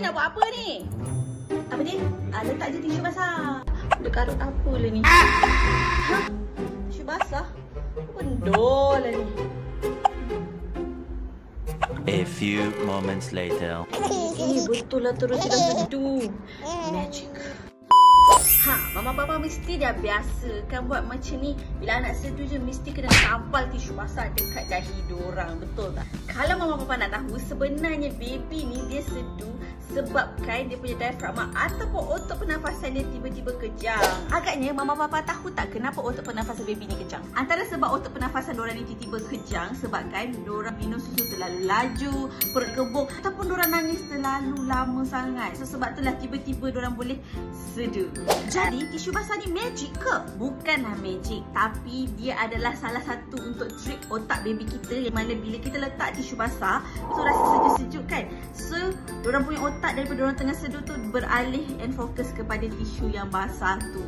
nak buat apa ni? Apa ni? Letak je tisu basah. Dia karut apa lah ni? Hah? Tisu basah? Benda lah ni. A few moments later. Betul lah terus tidak sedu. Magic. Mama papa mesti dah biasa kan buat macam ni. Bila anak sedu je mesti kena tampal tisu basah dekat dahi diorang. Betul tak? Kalau mama papa nak tahu, sebenarnya baby ni dia sedu sebabkan dia punya diafragma ataupun otot pernafasan dia tiba-tiba kejang. Agaknya mama papa tahu tak kenapa otot pernafasan baby ni kejang? Antara sebab otot pernafasan diorang ni tiba-tiba kejang sebabkan diorang minum susu terlalu laju, perut kebuk ataupun diorang nangis terlalu lama sangat. So sebab itulah tiba-tiba diorang boleh sedu. Jadi tisu basah ni magic ke? Bukanlah magic, tapi dia adalah salah satu untuk trik otak baby kita, yang mana bila kita letak tisu basah, itu rasa sejuk-sejuk kan? So diorang punya otak daripada diorang tengah sedu tu beralih and fokus kepada tisu yang basah tu.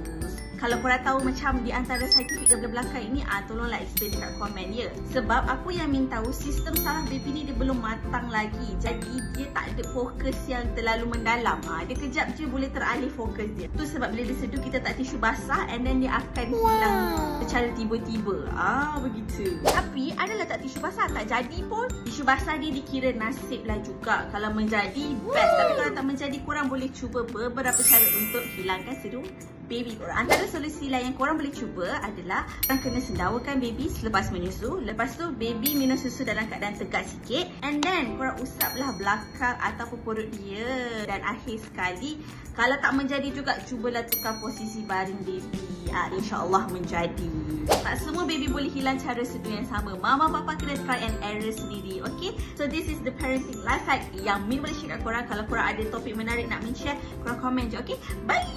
Kalau korang tahu macam di antara saintifik dalam belakang ini, tolonglah explain dekat komen ya. Sebab aku yang minta tahu sistem saraf baby ni dia belum matang lagi. Jadi dia tak ada fokus yang terlalu mendalam. Dia kejap je boleh teralih fokus dia. Tu sebab bila dia sedu kita tak tisu basah and then dia akan hilang secara tiba-tiba. Begitu. Tapi adalah tak tisu basah tak jadi pun, tisu basah dia dikira nasib lah juga. Kalau menjadi best. Tapi kalau tak menjadi, korang boleh cuba beberapa cara untuk hilangkan sedu baby korang. Antara solusi lain yang korang boleh cuba adalah korang kena sendawakan baby selepas menyusu. Lepas tu baby minum susu dalam keadaan tegak sikit, and then korang usaplah belakang ataupun perut dia. Dan akhir sekali, kalau tak menjadi juga, cubalah tukar posisi baring baby. InsyaAllah menjadi. Tak semua baby boleh hilang cara sedu yang sama. Mama papa kena try and error sendiri. Okay, so this is the parenting life hack yang Min boleh share kat korang. Kalau korang ada topik menarik nak Min share, korang komen je. Okay, bye.